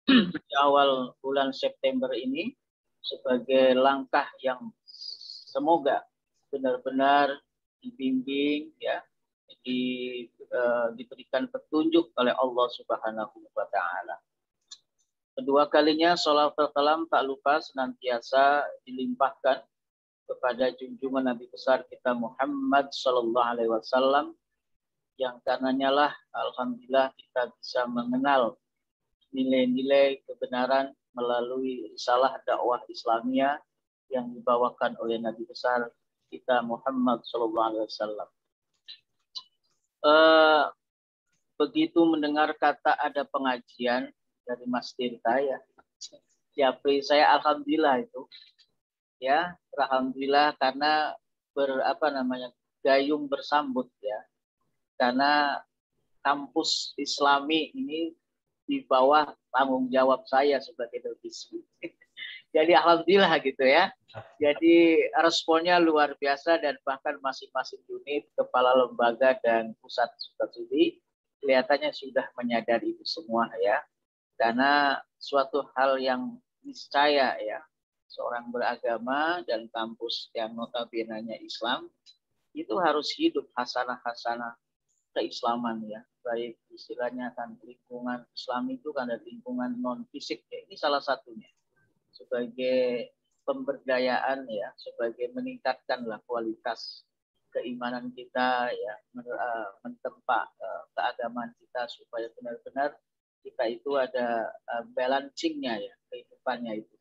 di awal bulan September ini sebagai langkah yang semoga benar-benar dibimbing, ya, diberikan petunjuk oleh Allah Subhanahu wa Ta'ala. Kedua kalinya sholawat salam tak lupa senantiasa dilimpahkan kepada junjungan Nabi besar kita Muhammad Sallallahu Alaihi Wasallam, yang karenanya lah alhamdulillah kita bisa mengenal nilai-nilai kebenaran melalui risalah dakwah Islamiyah yang dibawakan oleh Nabi besar kita Muhammad Sallallahu Alaihi Wasallam. Begitu mendengar kata ada pengajian dari Mas Tirta, ya, japri saya alhamdulillah itu, ya, alhamdulillah, karena gayung bersambut, ya, karena kampus Islami ini di bawah tanggung jawab saya sebagai dosensi. Jadi alhamdulillah gitu, ya. Jadi responnya luar biasa, dan bahkan masing-masing unit, kepala lembaga dan pusat studi kelihatannya sudah menyadari itu semua, ya. Karena suatu hal yang niscaya, ya, seorang beragama dan kampus yang notabene-nya Islam itu harus hidup hasanah-hasanah keislaman, ya. Baik istilahnya kan lingkungan Islam itu kan ada lingkungan non fisik, ya. Ini salah satunya sebagai pemberdayaan, ya, sebagai meningkatkanlah kualitas keimanan kita, ya, mentempa keagamaan kita supaya benar-benar kita itu ada balancingnya, ya, kehidupannya itu.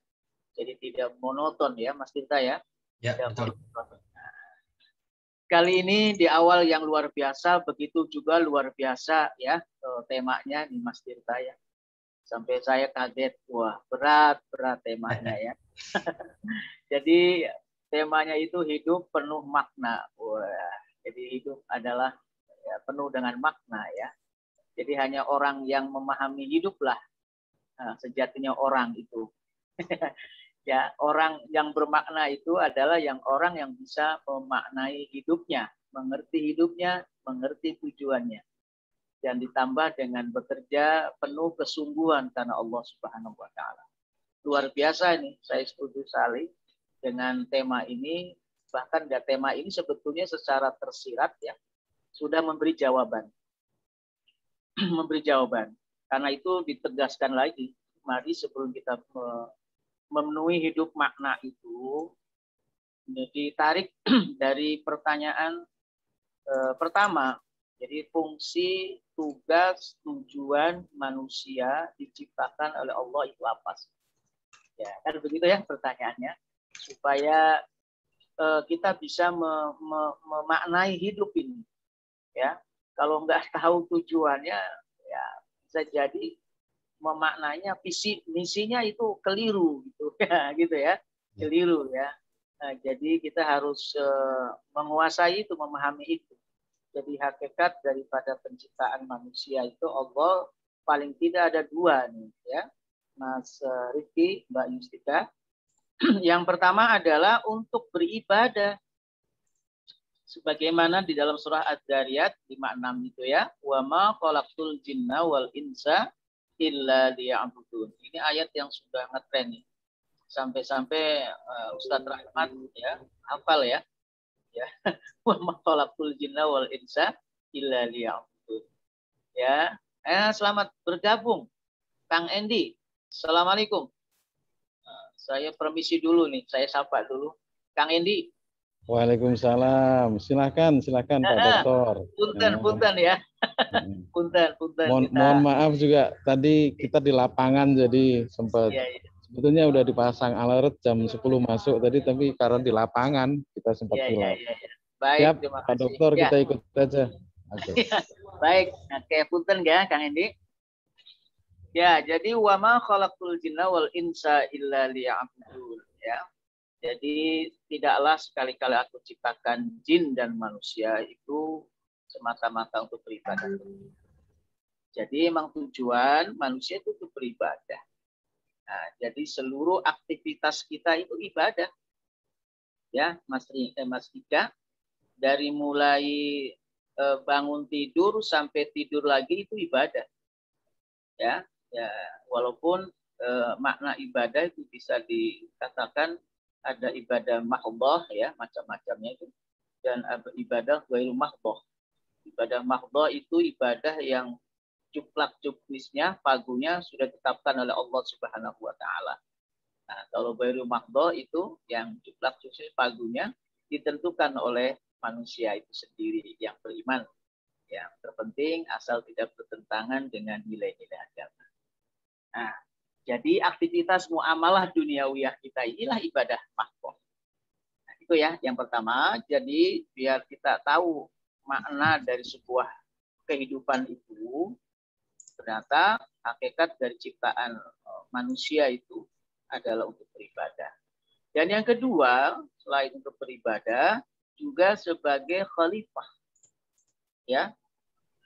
Jadi tidak monoton, ya, Mas Tirta, ya. Ya, betul. Kali ini di awal yang luar biasa, begitu juga luar biasa, ya, temanya nih Mas Tirta, ya. Sampai saya kaget, wah, berat temanya, ya. Jadi temanya itu hidup penuh makna. Wah, jadi hidup adalah, ya, penuh dengan makna, ya. Jadi hanya orang yang memahami hiduplah sejatinya orang itu. Ya, orang yang bermakna itu adalah orang yang bisa memaknai hidupnya, mengerti hidupnya, mengerti tujuannya, dan ditambah dengan bekerja penuh kesungguhan karena Allah Subhanahu wa Ta'ala. Luar biasa ini, saya setuju sekali dengan tema ini. Bahkan tema ini sebetulnya secara tersirat, ya, sudah memberi jawaban. Memberi jawaban. Karena itu ditegaskan lagi, mari sebelum kita memenuhi hidup makna itu, ditarik dari pertanyaan pertama. Jadi fungsi, tugas, tujuan manusia diciptakan oleh Allah itu apa sih? Ya, kan begitu, ya, pertanyaannya, supaya kita bisa memaknai hidup ini, ya. Kalau nggak tahu tujuannya, ya, bisa jadi memaknainya misinya itu keliru, gitu, ya, gitu, ya, keliru, ya. Nah, jadi kita harus menguasai itu, memahami itu. Jadi hakikat daripada penciptaan manusia itu Allah paling tidak ada dua nih, ya, Mas Rifki, Mbak Yustika. Yang pertama adalah untuk beribadah. Sebagaimana di dalam surah Ad-Dariyat 56 itu, ya. Wa ma khalaqtul jinna wal insa illa liya'budun. Ini ayat yang sudah ngetren nih. Sampai-sampai Ustadz Rahmat, ya, hafal, ya. Ya. Wa ma khalaqtul jinna wal insa illa liya'budun. Ya. Selamat bergabung Kang Endi. Assalamualaikum. Saya permisi dulu nih, saya sapa dulu. Kang Endi. Waalaikumsalam. Silakan Pak Dokter. Punten, ya. Punten. Mohon maaf juga tadi kita di lapangan jadi sempat sebetulnya udah dipasang alert jam 10 masuk tadi, tapi karena di lapangan kita sempat hilang. Baik, siap, terima kasih. Pak Dokter, kita ikut saja. Okay. Baik, kayak punten, ya, Kang Endi. Ya, jadi wa ma khalaqtul jinna wal insa illa liya'budun, ya. Jadi tidaklah sekali-kali aku ciptakan jin dan manusia itu semata-mata untuk beribadah. Jadi emang tujuan manusia itu untuk beribadah. Nah, jadi seluruh aktivitas kita itu ibadah. Ya, Mas Ika, dari mulai bangun tidur sampai tidur lagi itu ibadah. Ya, Ya, walaupun makna ibadah itu bisa dikatakan ada ibadah mahdhah ya, macam-macamnya itu, dan ibadah ghairu mahdhah. Ibadah mahdhah itu ibadah yang cuplak-cuplisnya, pagunya sudah ditetapkan oleh Allah Subhanahu wa taala. Nah, kalau ghairu mahdhah itu yang cuplak-cuplis pagunya ditentukan oleh manusia itu sendiri yang beriman. Yang terpenting asal tidak bertentangan dengan nilai-nilai agama. Nah, jadi aktivitas muamalah duniawiyah kita inilah ibadah mahdhah. Nah, itu ya yang pertama. Jadi biar kita tahu makna dari sebuah kehidupan itu, ternyata hakikat dari ciptaan manusia itu adalah untuk beribadah. Dan yang kedua, selain untuk beribadah, juga sebagai khalifah. Ya,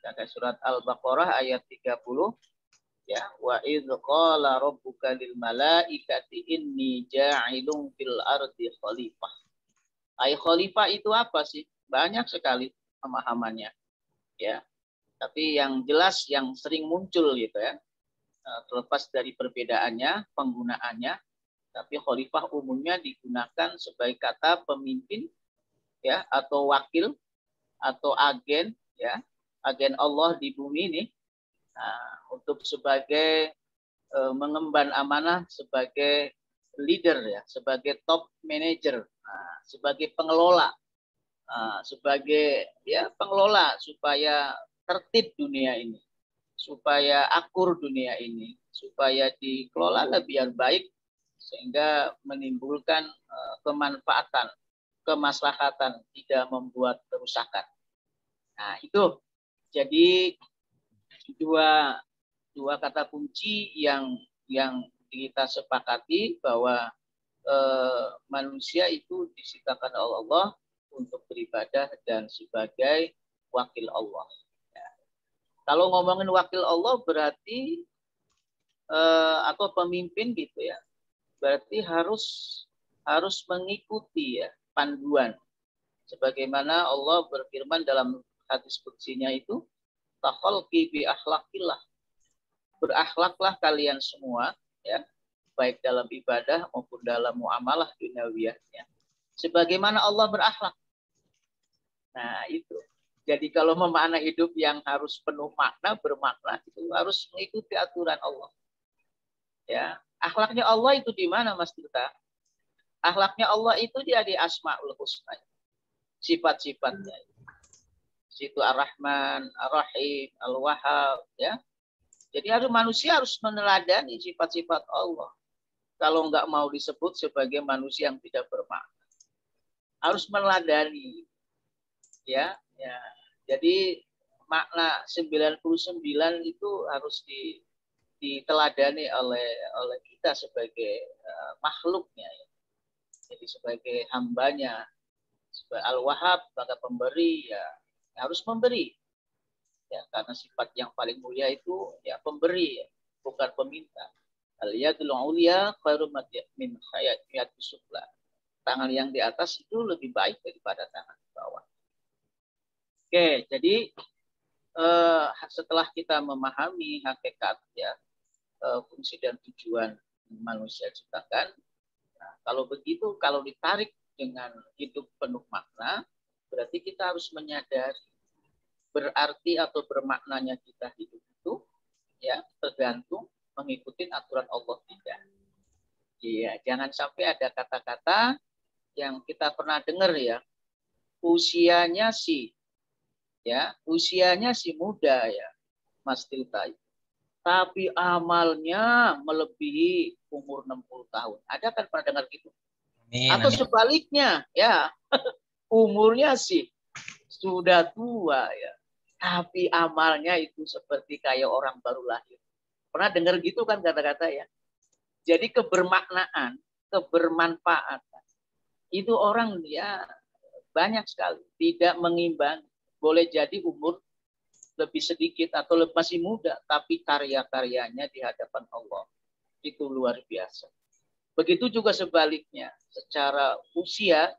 dari surat Al-Baqarah ayat 30, ya, wa idz qala rabbuka lil malaikati inni ja'ilun fil ardi khalifah. Ay khalifah itu apa sih? Banyak sekali pemahamannya. Ya. Tapi yang jelas yang sering muncul gitu ya. Terlepas dari perbedaannya, penggunaannya, tapi khalifah umumnya digunakan sebagai kata pemimpin ya, atau wakil atau agen ya, agen Allah di bumi ini. Nah, untuk sebagai mengemban amanah sebagai leader ya, sebagai top manager, sebagai pengelola, sebagai ya pengelola supaya tertib dunia ini, supaya akur dunia ini, supaya dikelola lebih baik sehingga menimbulkan kemanfaatan, kemaslahatan, tidak membuat kerusakan. Nah, itu jadi dua kata kunci yang kita sepakati bahwa manusia itu diciptakan oleh Allah untuk beribadah dan sebagai wakil Allah. Ya. Kalau ngomongin wakil Allah berarti atau pemimpin gitu ya, berarti harus mengikuti ya panduan. Sebagaimana Allah berfirman dalam hadis qutsinya itu, takhalqi bi akhlaqillah. Berakhlaklah kalian semua ya, baik dalam ibadah maupun dalam muamalah duniawiyahnya sebagaimana Allah berakhlak. Nah, itu. Jadi kalau memakna hidup yang harus penuh makna, bermakna, itu harus mengikuti aturan Allah. Ya, akhlaknya Allah itu di mana, Mas Tirta? Akhlaknya Allah itu dia di Asmaul Husna. Sifat-sifatnya. Situ Ar-Rahman, Ar-Rahim, Al-Wahhab, ya. Jadi manusia harus meneladani sifat-sifat Allah. Kalau nggak mau disebut sebagai manusia yang tidak bermakna, harus meneladani, ya. Jadi makna 99 itu harus diteladani oleh kita sebagai makhluknya, ya. Jadi sebagai hambanya, sebagai Al-Wahhab, sebagai pemberi, ya harus memberi. Ya, karena sifat yang paling mulia itu ya pemberi, ya, bukan peminta. Al-yadul ulia khairum min hayat sufla. Tangan yang di atas itu lebih baik daripada tangan di bawah. Oke, jadi setelah kita memahami hakikat ya fungsi dan tujuan manusia ciptakan, nah, kalau begitu, kalau ditarik dengan hidup penuh makna, berarti kita harus menyadari berarti atau bermaknanya kita hidup itu ya tergantung mengikuti aturan Allah tidak. Iya, jangan sampai ada kata-kata yang kita pernah dengar ya, usianya si muda ya, Mas Tirta. Tapi amalnya melebihi umur 60 tahun. Ada kan pernah dengar gitu? Atau sebaliknya ya, umurnya sih sudah tua ya, tapi amalnya itu seperti kayak orang baru lahir. Pernah dengar gitu kan kata-kata ya? Jadi kebermaknaan, kebermanfaatan itu orang ya banyak sekali, tidak mengimbang. Boleh jadi umur lebih sedikit atau masih muda, tapi karya-karyanya di hadapan Allah itu luar biasa. Begitu juga sebaliknya, secara usia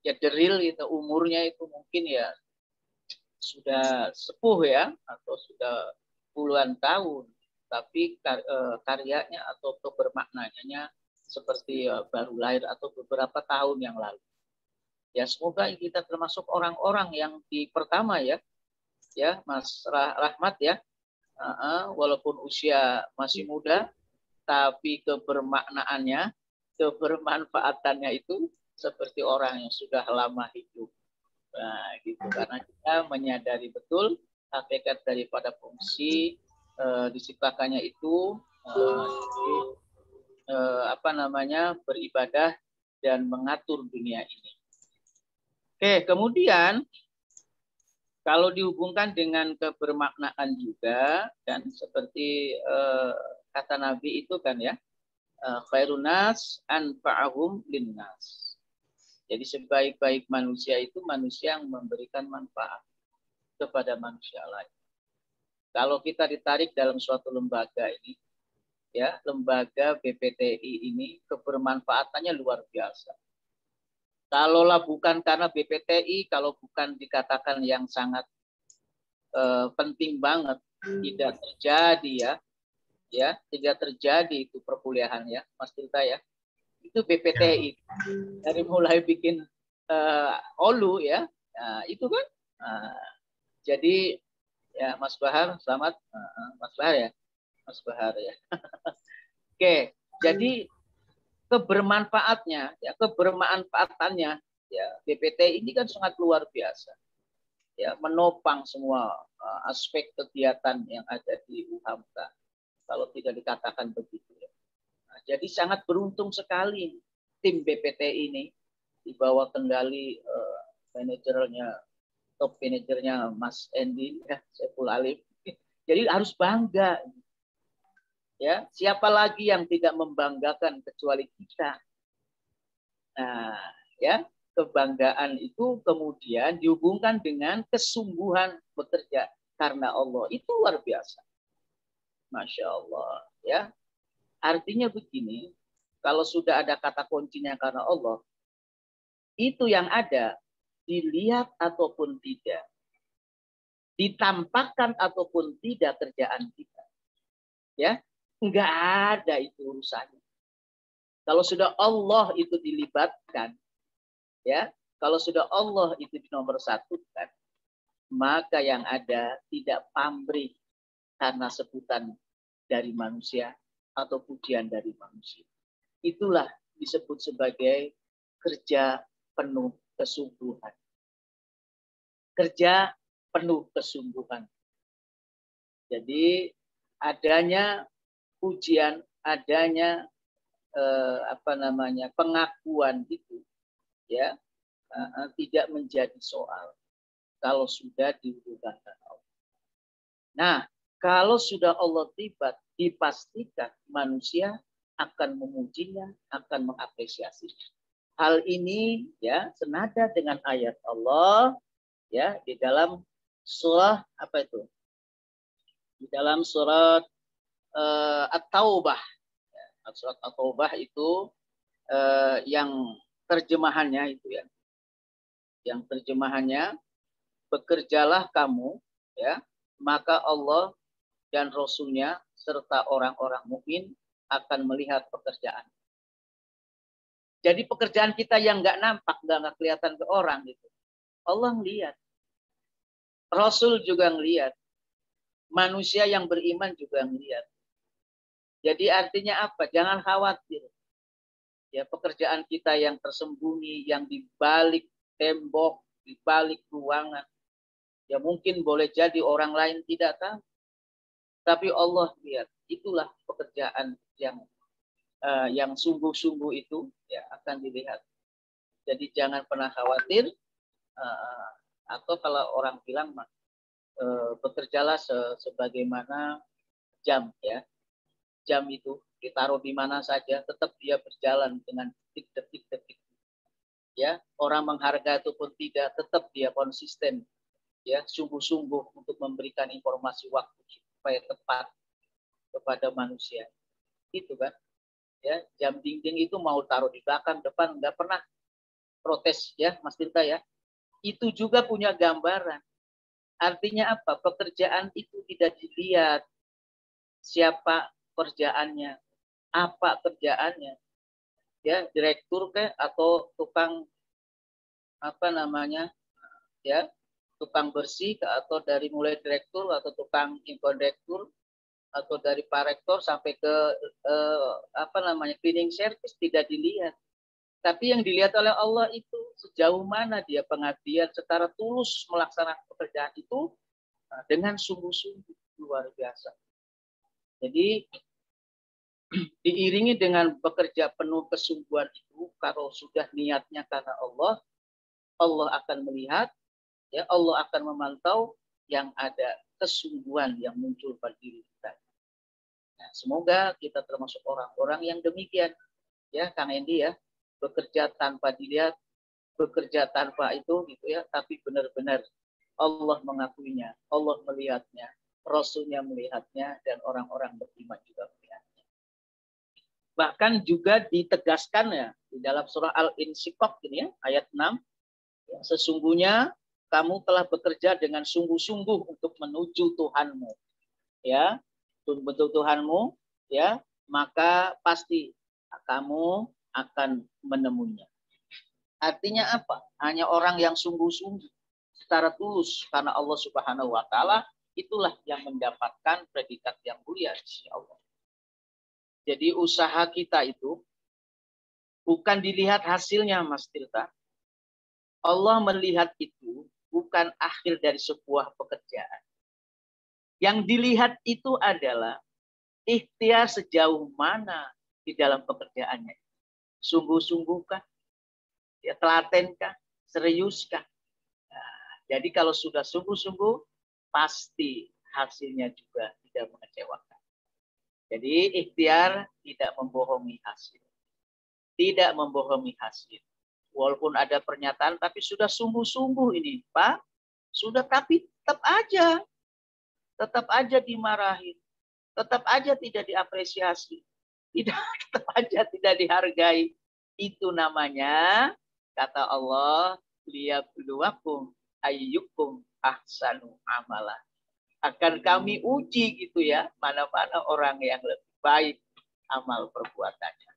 ya deril itu umurnya itu mungkin ya sudah sepuh ya, atau sudah puluhan tahun, tapi karyanya atau bermaknanya seperti baru lahir atau beberapa tahun yang lalu. Ya, semoga kita termasuk orang-orang yang di pertama ya Mas Rahmat ya, walaupun usia masih muda, tapi kebermanfaatannya itu seperti orang yang sudah lama hidup. Nah, gitu, karena kita menyadari betul hakikat daripada fungsi diciptakannya itu beribadah dan mengatur dunia ini. Oke, kemudian kalau dihubungkan dengan kebermaknaan juga, kan seperti kata Nabi itu kan ya, khairun nas anfa'ahum linnas. Jadi sebaik-baik manusia itu manusia yang memberikan manfaat kepada manusia lain. Kalau kita ditarik dalam suatu lembaga ini, ya lembaga BPTI ini kebermanfaatannya luar biasa. Kalaulah bukan karena BPTI, kalau bukan dikatakan yang sangat penting banget, tidak terjadi tidak terjadi itu perkuliahan ya, Mas Tirta ya. Itu BPTI dari mulai bikin OLU ya, itu kan. Jadi ya Mas Bahar, selamat Mas Bahar ya, Mas Bahar ya. Oke, jadi kebermanfaatannya ya BPT ini kan sangat luar biasa ya, menopang semua aspek kegiatan yang ada di UHAMKA kalau tidak dikatakan begitu ya. Nah, jadi sangat beruntung sekali tim BPT ini di bawah kendali top manajernya Mas Endi ya, Saiful Alim. Jadi harus bangga. Ya, siapa lagi yang tidak membanggakan kecuali kita? Nah, ya, kebanggaan itu kemudian dihubungkan dengan kesungguhan bekerja karena Allah. Itu luar biasa. Masya Allah. Ya, artinya begini, kalau sudah ada kata kuncinya karena Allah, itu yang ada, dilihat ataupun tidak, ditampakkan ataupun tidak kerjaan kita. Ya, enggak ada itu urusannya. Kalau sudah Allah itu dilibatkan, ya, kalau sudah Allah itu dinomorsatukan, maka yang ada tidak pamrih karena sebutan dari manusia atau pujian dari manusia. Itulah disebut sebagai kerja penuh kesungguhan. Kerja penuh kesungguhan. Jadi adanya pujian, adanya pengakuan itu ya tidak menjadi soal kalau sudah dihubungkan Allah. Nah, kalau sudah Allah tiba, dipastikan manusia akan memujinya, akan mengapresiasinya. Hal ini ya senada dengan ayat Allah ya di dalam surah apa itu? Di dalam surat At-Taubah. Surat At-Taubah itu yang terjemahannya itu ya. Yang terjemahannya, bekerjalah kamu ya, maka Allah dan Rasul-Nya serta orang-orang mukmin akan melihat pekerjaan. Jadi pekerjaan kita yang nggak nampak, nggak kelihatan ke orang gitu. Allah ngelihat. Rasul juga ngelihat. Manusia yang beriman juga ngelihat. Jadi artinya apa? Jangan khawatir. Ya, pekerjaan kita yang tersembunyi, yang di balik tembok, di balik ruangan, ya mungkin boleh jadi orang lain tidak tahu. Tapi Allah lihat, itulah pekerjaan yang sungguh-sungguh itu ya akan dilihat. Jadi jangan pernah khawatir, atau kalau orang bilang bekerjalah sebagaimana jam ya. Jam itu ditaruh di mana saja tetap dia berjalan dengan detik-detik. Ya, orang menghargai ataupun tidak tetap dia konsisten ya, sungguh-sungguh untuk memberikan informasi waktu supaya tepat kepada manusia. Itu kan. Ya, jam dinding itu mau taruh di belakang, depan nggak pernah protes ya, Mas Tirta ya. Itu juga punya gambaran. Artinya apa? Pekerjaan itu tidak dilihat siapa kerjaannya, apa kerjaannya, ya direktur ke atau tukang apa namanya, ya tukang bersih atau dari mulai direktur atau tukang inkodektur atau dari parektor sampai ke apa namanya cleaning service tidak dilihat. Tapi yang dilihat oleh Allah itu sejauh mana dia pengabdian secara tulus melaksanakan pekerjaan itu dengan sungguh-sungguh luar biasa. Jadi diiringi dengan bekerja penuh kesungguhan itu, kalau sudah niatnya karena Allah, Allah akan melihat, ya Allah akan memantau yang ada kesungguhan yang muncul pada diri kita. Nah, semoga kita termasuk orang-orang yang demikian, ya Kang Endi ya, bekerja tanpa dilihat, bekerja tanpa itu gitu ya, tapi benar-benar Allah mengakuinya, Allah melihatnya, Rasulnya melihatnya, dan orang-orang beriman juga melihatnya. Bahkan juga ditegaskan ya di dalam surah Al-Insyiqaq ini ya, ayat 6, ya, sesungguhnya kamu telah bekerja dengan sungguh-sungguh untuk menuju Tuhanmu, ya, untuk Tuhanmu, ya, maka pasti kamu akan menemuinya. Artinya apa? Hanya orang yang sungguh-sungguh secara tulus karena Allah Subhanahu wa taala itulah yang mendapatkan predikat yang mulia di sisi Allah. Jadi usaha kita itu bukan dilihat hasilnya, Mas Tirta. Allah melihat itu bukan akhir dari sebuah pekerjaan. Yang dilihat itu adalah ikhtiar sejauh mana di dalam pekerjaannya. Sungguh-sungguhkah? Ya, telatenkah? Seriuskah? Nah, jadi kalau sudah sungguh-sungguh, pasti hasilnya juga tidak mengecewakan. Jadi ikhtiar tidak membohongi hasil. Tidak membohongi hasil. Walaupun ada pernyataan, tapi sudah sungguh-sungguh ini, Pak. Sudah, tapi tetap aja dimarahin. Tetap aja tidak diapresiasi. Tetap aja tidak dihargai. Itu namanya, kata Allah, liyabluwakum ayyukum ahsanu amala. Akan kami uji gitu ya, mana-mana orang yang lebih baik amal perbuatannya.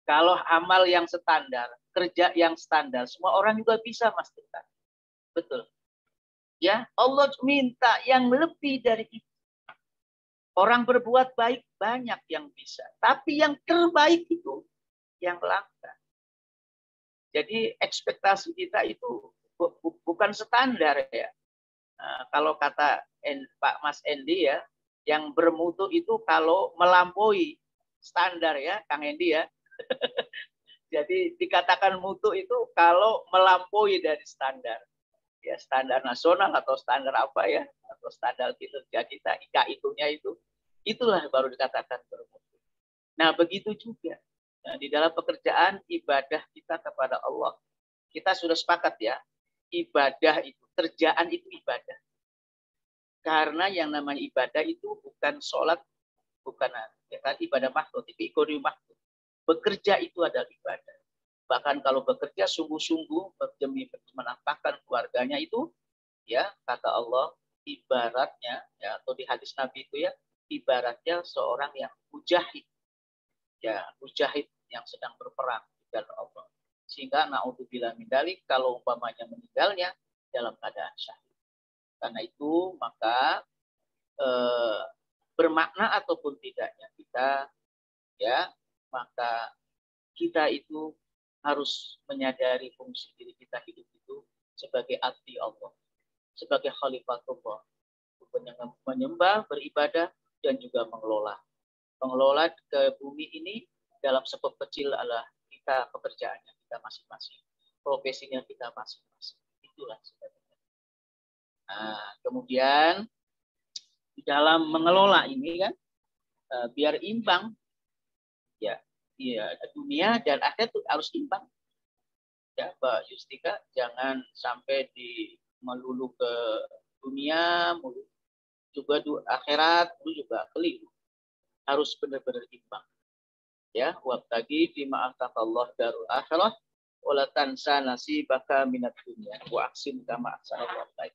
Kalau amal yang standar, kerja yang standar, semua orang juga bisa, Mas Tirta. Betul. Ya, Allah minta yang lebih dari itu. Orang berbuat baik banyak yang bisa, tapi yang terbaik itu yang langka. Jadi ekspektasi kita itu bukan standar ya. Nah, kalau kata Pak Mas Endi ya, yang bermutu itu kalau melampaui standar ya, Kang Endi ya. Jadi dikatakan mutu itu kalau melampaui dari standar. Ya, standar nasional atau standar apa ya, atau standar kinerja kita, IKI-nya itulah baru dikatakan bermutu. Nah, begitu juga. Nah, di dalam pekerjaan ibadah kita kepada Allah. Kita sudah sepakat ya, ibadah itu, kerjaan itu ibadah. Karena yang namanya ibadah itu bukan sholat, bukan ya kan, ibadah makhluk, tapi ikodi makhluk. Bekerja itu adalah ibadah. Bahkan kalau bekerja sungguh-sungguh demi menafkahkan keluarganya itu, ya kata Allah, ibaratnya ya, atau di hadis Nabi itu ya, ibaratnya seorang yang mujahid, ya mujahid yang sedang berperang di jalan Allah. Sehingga naudzubillah min dzalik, kalau umpamanya meninggalnya dalam keadaan syahid. Karena itu maka bermakna ataupun tidaknya kita, ya maka kita itu harus menyadari fungsi diri kita hidup itu sebagai abdi Allah, sebagai khalifatullah, menyembah, beribadah, dan juga mengelola. Mengelola ke bumi ini dalam skop kecil adalah kita pekerjaannya kita masing-masing, profesinya kita masing-masing. Itulah sebenarnya. Nah, kemudian di dalam mengelola ini kan biar imbang, ya, dunia dan akhirat itu harus imbang. Ya, Mbak Yustika, jangan sampai melulu ke dunia, melulu juga akhirat, itu juga keliru. Harus benar-benar imbang. Ya, wabtagi bima atakallah darul akhirah wala tansa nasibaka minad dunya wa ahsin kama ahsanallahu ilaik.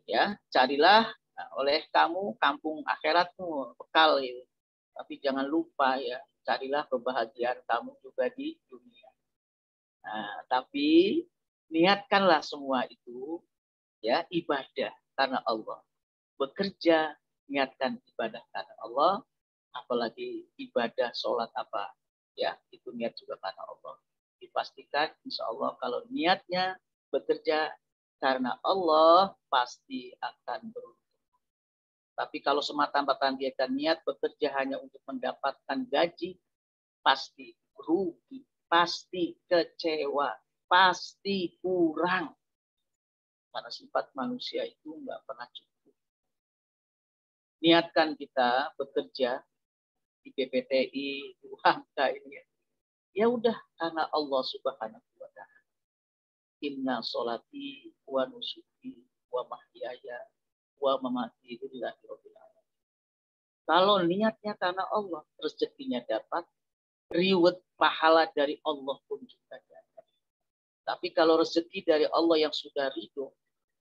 Ya, carilah Nah, oleh kamu kampung akhiratmu bekal itu. Tapi jangan lupa ya, carilah kebahagiaan kamu juga di dunia. Nah, tapi niatkanlah semua itu ya ibadah karena Allah. Bekerja niatkan ibadah karena Allah, apalagi ibadah sholat apa ya itu niat juga karena Allah. Dipastikan insya Allah kalau niatnya bekerja karena Allah pasti akan beruntung. Tapi kalau semata-mata dia niat bekerja hanya untuk mendapatkan gaji, pasti rugi, pasti kecewa, pasti kurang. Karena sifat manusia itu nggak pernah cukup. Niatkan kita bekerja di PPTI, di UHK ini. Ya udah karena Allah Subhanahu wa Ta'ala. Inna sholati wa nusuki wa mahyaya wa mamati lillahi rabbil alamin. Kalau niatnya karena Allah, rezekinya dapat, reward pahala dari Allah pun juga dapat. Tapi kalau rezeki dari Allah yang sudah ridho,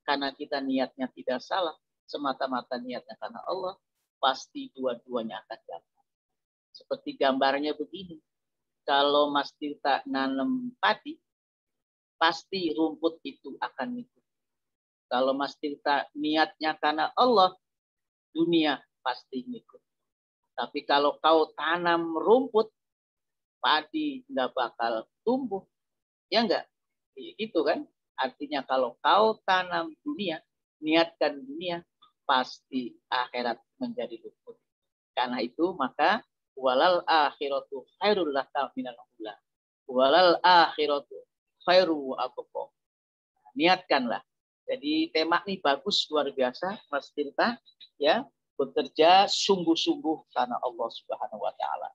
karena kita niatnya tidak salah, semata-mata niatnya karena Allah, pasti dua-duanya akan dapat. Seperti gambarnya begini, kalau Mas Tirta nanam padi, pasti rumput itu akan ikut. Kalau Mas Tirta niatnya karena Allah, dunia pasti ngikut. Tapi kalau kau tanam rumput, padi nggak bakal tumbuh. Ya enggak? Gitu kan? Artinya kalau kau tanam dunia, niatkan dunia, pasti akhirat menjadi luput. Karena itu maka walal akhiratu khairul laka minal ula. Walal akhiratu khairu abqa. Niatkanlah. Jadi tema ini bagus luar biasa Mas Tirta ya, bekerja sungguh-sungguh karena Allah Subhanahu wa taala.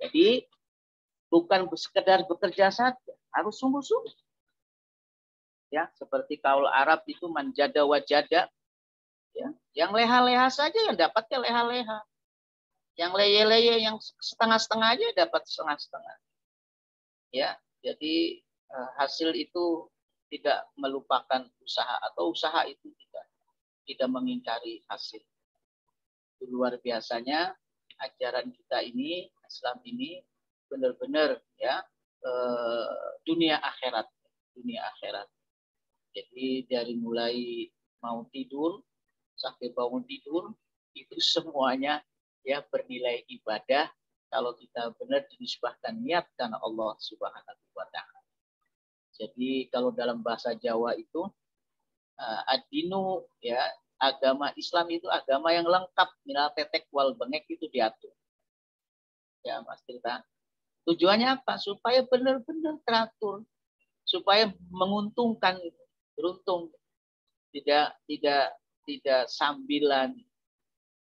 Jadi bukan sekedar bekerja saja, harus sungguh-sungguh. Ya, seperti kaul Arab itu manjada wajada. Ya, yang leha-leha saja yang dapatnya leha-leha. Yang leye-leye yang setengah-setengah aja dapat setengah-setengah. Ya, jadi hasil itu tidak melupakan usaha atau usaha itu tidak mengingkari hasil. Itu luar biasanya ajaran kita ini, Islam ini benar-benar ya dunia akhirat. Jadi dari mulai mau tidur sampai bangun tidur itu semuanya ya bernilai ibadah kalau kita benar dinisbahkan niat karena Allah Subhanahu wa taala. Jadi kalau dalam bahasa Jawa itu ad-dinu ya agama Islam itu agama yang lengkap, minal tetek wal bengek itu diatur. Ya Mas Tirta. Tujuannya apa? Supaya benar-benar teratur, supaya menguntungkan, beruntung, tidak sambilan.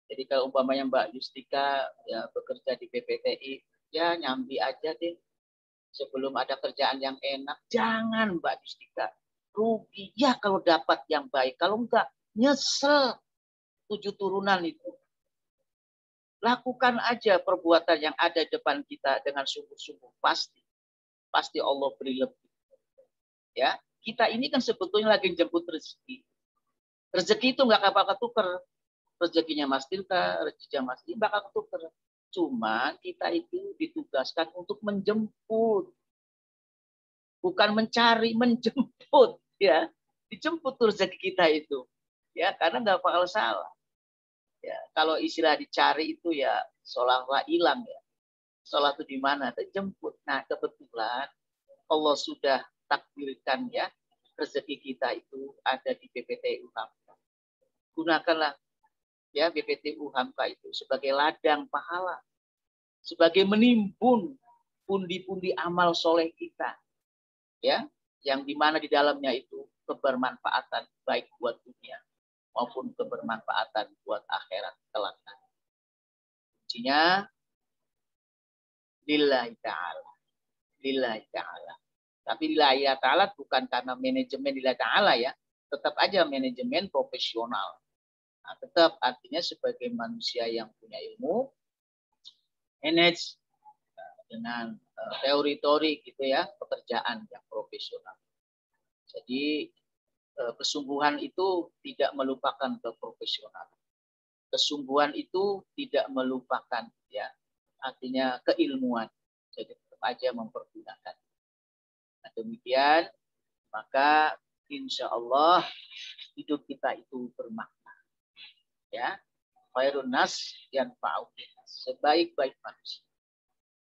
Jadi kalau umpamanya Mbak Justika ya bekerja di PPTI, ya nyambi aja deh. Sebelum ada kerjaan yang enak, jangan Mbak Justika. Rugi. Ya kalau dapat yang baik. Kalau enggak, nyesel 7 turunan itu. Lakukan aja perbuatan yang ada di depan kita dengan sungguh-sungguh. Pasti Allah beri lebih. Ya, kita ini kan sebetulnya lagi jemput rezeki. Rezeki itu enggak bakal ketuker. Rezekinya Mas Tirta, rezekinya Mas Tirta bakal ketuker. Cuma kita itu ditugaskan untuk menjemput. Bukan mencari, menjemput. Ya, dijemput rezeki kita itu. Ya, karena nggak bakal salah. Ya, kalau istilah dicari itu ya seolah-olah hilang ya. Seolah itu di mana? Dijemput. Nah, kebetulan Allah sudah takdirkan ya rezeki kita itu ada di BPTU Hamka. Gunakanlah ya BPTU Hamka itu sebagai ladang pahala, sebagai menimbun pundi-pundi amal soleh kita, ya, yang dimana di dalamnya itu kebermanfaatan baik buat dunia maupun kebermanfaatan buat akhirat kelak. Kuncinya lillahi ta'ala. Lillahi ta'ala. Tapi lillahi ta'ala bukan karena manajemen lillahi ta'ala ya. Tetap aja manajemen profesional. Nah, tetap artinya sebagai manusia yang punya ilmu, manage dengan teori-teori gitu ya, pekerjaan yang profesional. Jadi Kesungguhan itu tidak melupakan keprofesionalan. Kesungguhan itu tidak melupakan ya artinya keilmuan. Jadi tetap aja mempergunakan. Nah, demikian maka insya Allah hidup kita itu bermakna. Ya, khairun nas yanfa'u nas. Sebaik-baik manusia.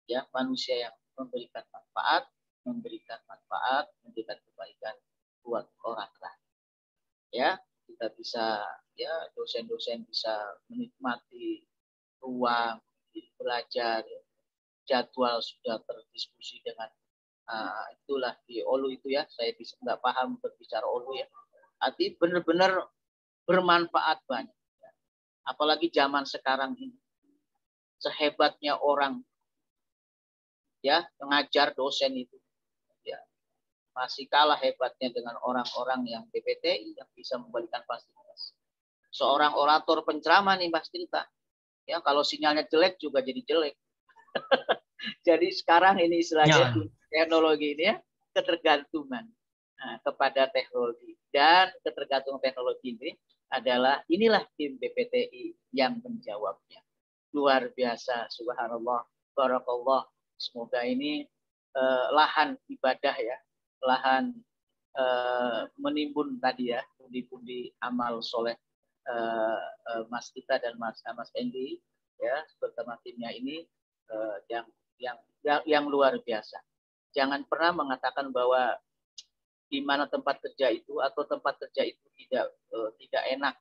Ya, manusia yang memberikan manfaat, memberikan kebaikan buat orang lain. Ya, kita bisa ya dosen-dosen bisa menikmati ruang belajar, ya. Jadwal sudah terdiskusi dengan itulah di Olu itu ya, saya bisa nggak paham berbicara Olu ya. Arti benar-benar bermanfaat banyak. Ya. Apalagi zaman sekarang ini, sehebatnya orang ya mengajar dosen itu ya masih kalah hebatnya dengan orang-orang yang PPTI yang bisa memberikan fasilitas. Seorang orator penceramah nih Mas Tirta, ya kalau sinyalnya jelek juga jadi jelek. Jadi sekarang ini istilahnya teknologi ini ya ketergantungan kepada teknologi, dan ketergantungan teknologi ini adalah inilah tim PPTI yang menjawabnya. Luar biasa, subhanallah, barakallah. Semoga ini lahan ibadah ya, lahan menimbun tadi ya, pundi-pundi amal soleh Mas Tita dan Mas Endi ya bersama timnya ini yang luar biasa. Jangan pernah mengatakan bahwa di mana tempat kerja itu atau tempat kerja itu tidak enak.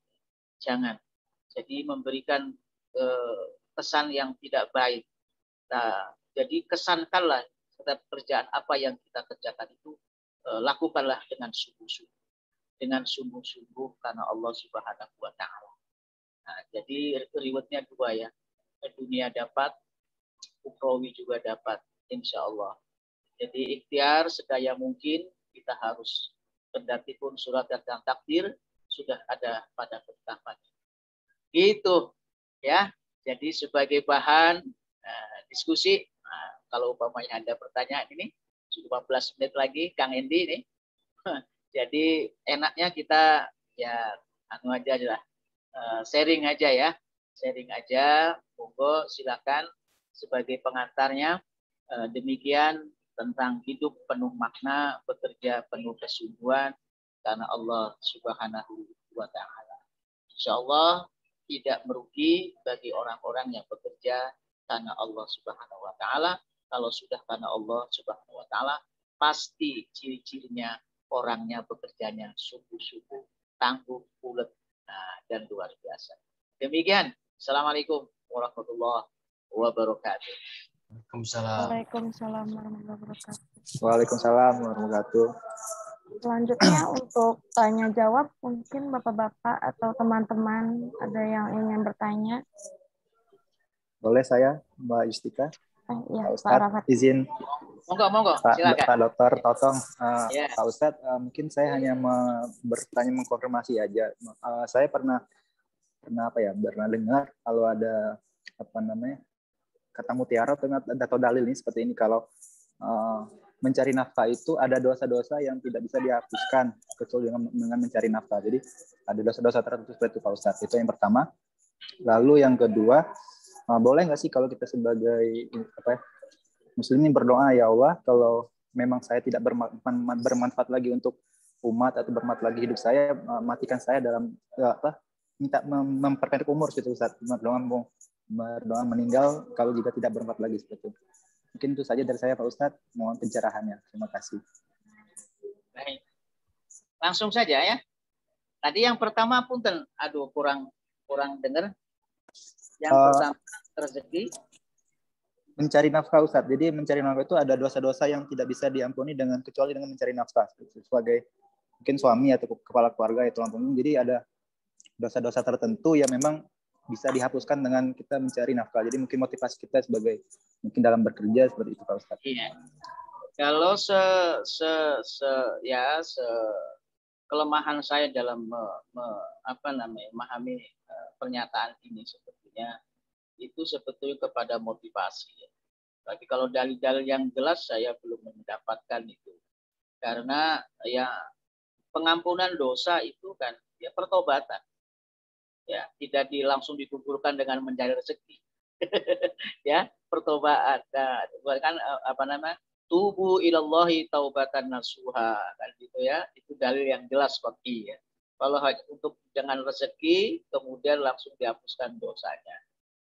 Jangan. Jadi memberikan kesan yang tidak baik. Nah, jadi kesankanlah setiap pekerjaan apa yang kita kerjakan itu lakukanlah dengan sungguh-sungguh. Dengan sungguh-sungguh karena Allah Subhanahu wa taala. Nah, jadi rewardnya dua ya. Dunia dapat, ukhrawi juga dapat, insya Allah. Jadi ikhtiar sedaya mungkin kita harus kendati pun surat dan takdir sudah ada pada ketetapannya. Gitu ya. Jadi sebagai bahan diskusi, kalau umpamanya ada pertanyaan ini, 15 menit lagi Kang Endi ini. Jadi enaknya kita ya anu aja lah, sharing aja ya. Sharing aja, monggo silakan sebagai pengantarnya. Demikian tentang hidup penuh makna, bekerja penuh kesungguhan karena Allah Subhanahu wa taala. Insyaallah tidak merugi bagi orang-orang yang bekerja karena Allah Subhanahu wa taala. Kalau sudah karena Allah Subhanahu wa taala, pasti ciri-cirinya orangnya bekerjanya sungguh-sungguh, tangguh, ulet, dan luar biasa. Demikian. Assalamualaikum warahmatullahi wabarakatuh. Waalaikumsalam warahmatullahi wabarakatuh. Waalaikumsalam warahmatullahi wabarakatuh. Selanjutnya untuk tanya jawab, mungkin Bapak-Bapak atau teman-teman ada yang ingin bertanya. Boleh saya, Mbak Yustika? Ya, Pak Ustadz, izin. Monggo, silakan. Pak Dokter Totong, Yeah. Pak Ustadz, mungkin saya hanya bertanya mengkonfirmasi aja. Saya pernah dengar kalau ada kata mutiara atau dalil ini seperti ini, kalau mencari nafkah itu ada dosa-dosa yang tidak bisa dihapuskan kecuali dengan mencari nafkah. Jadi ada dosa-dosa tertentu seperti itu Pak Ustadz. Itu yang pertama. Lalu yang kedua, boleh nggak sih kalau kita sebagai muslimin berdoa, ya Allah, kalau memang saya tidak bermanfaat lagi untuk umat atau bermanfaat lagi hidup saya, matikan saya dalam minta memperpendek umur gitu Ustaz. Berdoa meninggal kalau jika tidak bermanfaat lagi seperti itu. Mungkin itu saja dari saya Pak Ustadz. Mohon pencerahannya. Terima kasih. Baik. Langsung saja ya. Tadi yang pertama punten, aduh kurang dengar. Yang pertama rezeki. Mencari nafkah Ustaz. Jadi mencari nafkah itu ada dosa-dosa yang tidak bisa diampuni kecuali dengan mencari nafkah. Sebagai mungkin suami atau kepala keluarga itu ampun. Jadi ada dosa-dosa tertentu yang memang bisa dihapuskan dengan kita mencari nafkah. Jadi mungkin motivasi kita sebagai mungkin dalam bekerja seperti itu Pak Ustaz. Iya. Kalau kelemahan saya dalam memahami pernyataan ini sebetulnya itu sebetulnya kepada motivasi. Tapi kalau dalil-dalil yang jelas saya belum mendapatkan itu. Karena ya pengampunan dosa itu kan ya pertobatan. Ya, tidak langsung digugurkan dengan mencari rezeki. Ya, pertobatan. Nah, kan apa namanya? Tubu ilallahi taubatan nasuha kan gitu ya. Itu dalil yang jelas qat'i ya. Kalau untuk dengan rezeki kemudian langsung dihapuskan dosanya.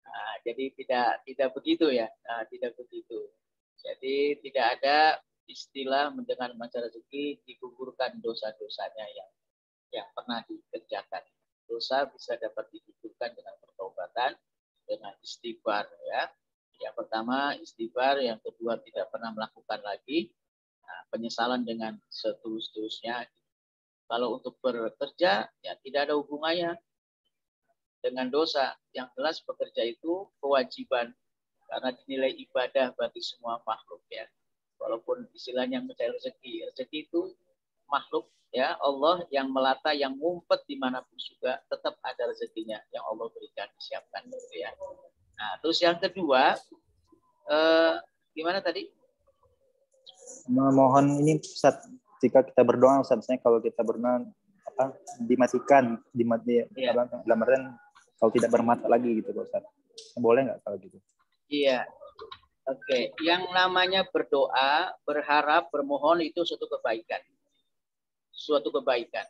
Nah, jadi tidak begitu ya. Nah, tidak begitu. Jadi tidak ada istilah dengan mencari rezeki digugurkan dosa-dosanya yang pernah dikerjakan. Dosa bisa dapat digugurkan dengan pertobatan, dengan istighfar ya. Yang pertama istighfar, yang kedua tidak pernah melakukan lagi. Nah, penyesalan dengan setulus-tulusnya. Kalau untuk bekerja ya tidak ada hubungannya dengan dosa. Yang jelas bekerja itu kewajiban karena dinilai ibadah bagi semua makhluk ya. Walaupun istilahnya mencari rezeki, rezeki itu makhluk ya, Allah yang melata, yang ngumpet dimanapun juga tetap ada rezekinya yang Allah berikan, siapkan gitu ya. Nah, terus yang kedua gimana tadi? Mohon ini Ustaz, jika kita berdoa Ustaz, misalnya kalau kita berdoa dimatikan Ya. dalam artian kalau tidak bermata lagi gitu Ustaz. Boleh nggak kalau gitu? Iya. Oke, yang namanya berdoa, berharap, bermohon itu suatu kebaikan. Suatu kebaikan.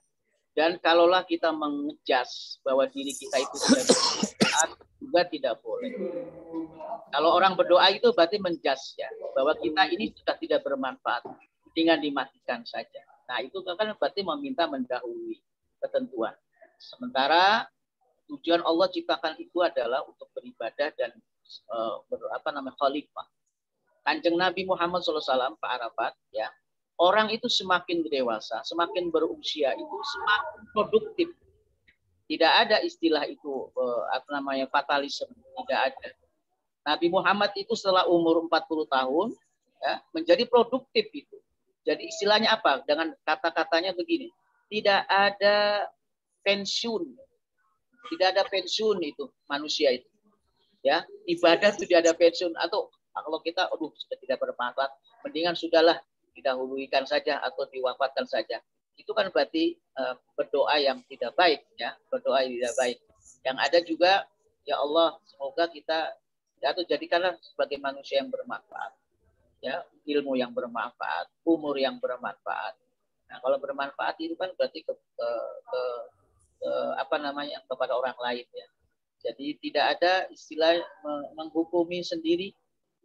Dan kalaulah kita mengejas bahwa diri kita itu tidak bermanfaat, juga tidak boleh. Kalau orang berdoa itu berarti menjas ya, bahwa kita ini sudah tidak bermanfaat, dengan dimatikan saja. Nah itu kan berarti meminta mendahului ketentuan. Sementara tujuan Allah ciptakan itu adalah untuk beribadah dan khalifah. Kanjeng Nabi Muhammad SAW, Pak Arafat, ya, orang itu semakin dewasa, semakin berusia itu semakin produktif. Tidak ada istilah itu fatalisme, tidak ada. Nabi Muhammad itu setelah umur 40 tahun ya, menjadi produktif itu. Jadi istilahnya apa? Dengan kata-katanya begini, tidak ada pensiun. Tidak ada pensiun itu manusia itu. Ya, ibadah itu tidak ada pensiun, atau kalau kita sudah tidak bermanfaat, mendingan sudahlah didahulukan saja atau diwafatkan saja. Itu kan berarti berdoa yang tidak baik ya, berdoa yang tidak baik. Yang ada juga ya Allah, semoga kita atau jadikanlah sebagai manusia yang bermanfaat. Ya, ilmu yang bermanfaat, umur yang bermanfaat. Nah, kalau bermanfaat itu kan berarti kepada orang lain ya. Jadi tidak ada istilah menghukumi sendiri,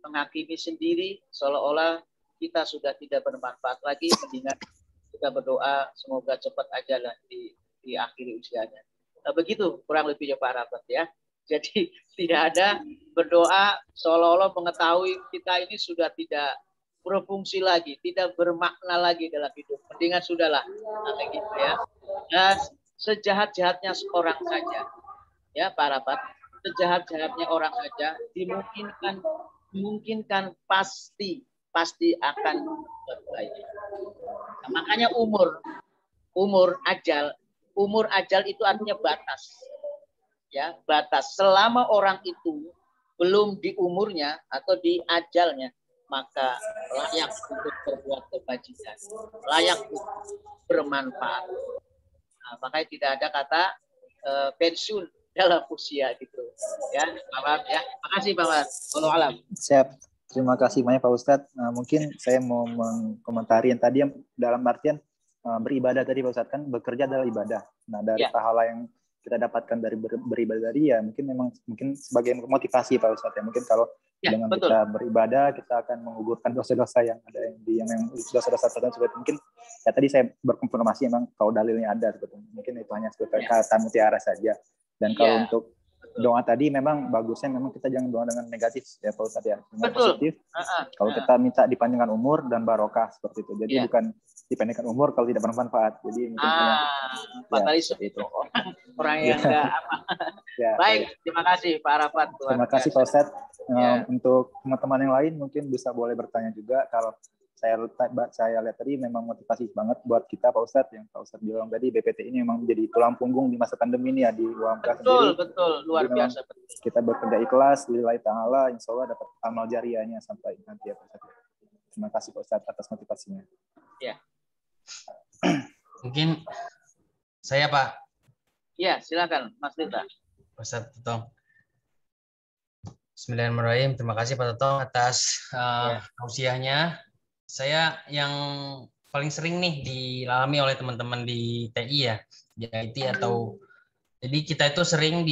menghakimi sendiri, seolah-olah kita sudah tidak bermanfaat lagi, mendingan kita berdoa semoga cepat ajalah di akhir usianya. Nah, begitu kurang lebihnya Pak Rafat ya. Jadi tidak ada berdoa seolah-olah mengetahui kita ini sudah tidak berfungsi lagi, tidak bermakna lagi dalam hidup. Mendingan sudahlah, gitu ya. Nah, sejahat-jahatnya seorang saja, ya Pak Rafat, sejahat-jahatnya orang saja dimungkinkan pasti akan berbaik. Nah, makanya umur ajal itu artinya batas. Ya, batas. Selama orang itu belum di umurnya atau di ajalnya, maka layak untuk berbuat kebajikan, layak untuk bermanfaat. Nah, makanya tidak ada kata pensiun dalam usia gitu ya. Pak ya, makasih Pak Mas. Wallahu alam. Siap. Terima kasih banyak Pak Ustadz. Mungkin saya mau mengkomentari yang tadi yang dalam artian beribadah tadi Pak Ustadz, kan bekerja adalah ibadah. Nah, dari pahala yang kita dapatkan dari beribadah tadi ya mungkin sebagai motivasi Pak Ustadz ya. Mungkin kalau dengan betul. Kita beribadah kita akan menggugurkan dosa-dosa yang ada yang dosa-dosa tertentu. Mungkin ya tadi saya berkonfirmasi memang kalau dalilnya ada sebetulnya. Mungkin itu hanya sebagai kata mutiara saja. Dan kalau untuk doa tadi memang bagusnya memang kita jangan doa dengan negatif ya Pak Ustadz ya. Dengan positif. Kalau kita minta dipanjangkan umur dan barokah seperti itu. Jadi bukan dipendekkan umur kalau tidak bermanfaat. Jadi mungkin fatalisme itu orang yang enggak apa. Baik, terima kasih Pak Arafat. Terima kasih Pak Ustadz. Untuk teman-teman yang lain mungkin bisa boleh bertanya juga. Kalau saya lihat tadi memang motivasi banget buat kita Pak Ustadz, yang Pak Ustadz bilang tadi BPT ini memang menjadi tulang punggung di masa pandemi ini ya di UMK sendiri. Betul, luar biasa. Kita bekerja ikhlas, lillahi ta'ala, insya Allah dapat amal jariahnya sampai nanti ya Pak Ustadz. Terima kasih Pak Ustadz atas motivasinya. Ya. Mungkin saya, Pak. Ya, silakan Mas Rita. Ustaz Totong. Bismillahirrahmanirrahim. Terima kasih Pak Totong atas tausiahnya. Saya yang paling sering nih dialami oleh teman-teman di TI ya, di IT atau jadi kita itu sering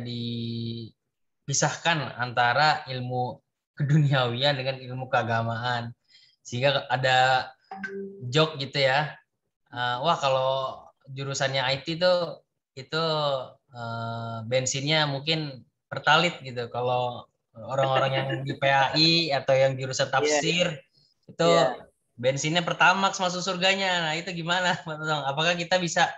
dipisahkan antara ilmu keduniawian dengan ilmu keagamaan. Sehingga ada joke gitu ya. Wah, kalau jurusannya IT itu bensinnya mungkin pertalit gitu. Kalau orang-orang yang di PAI atau yang jurusan tafsir itu bensinnya pertamax masuk surganya. Nah, itu gimana, Pak Totong? Apakah kita bisa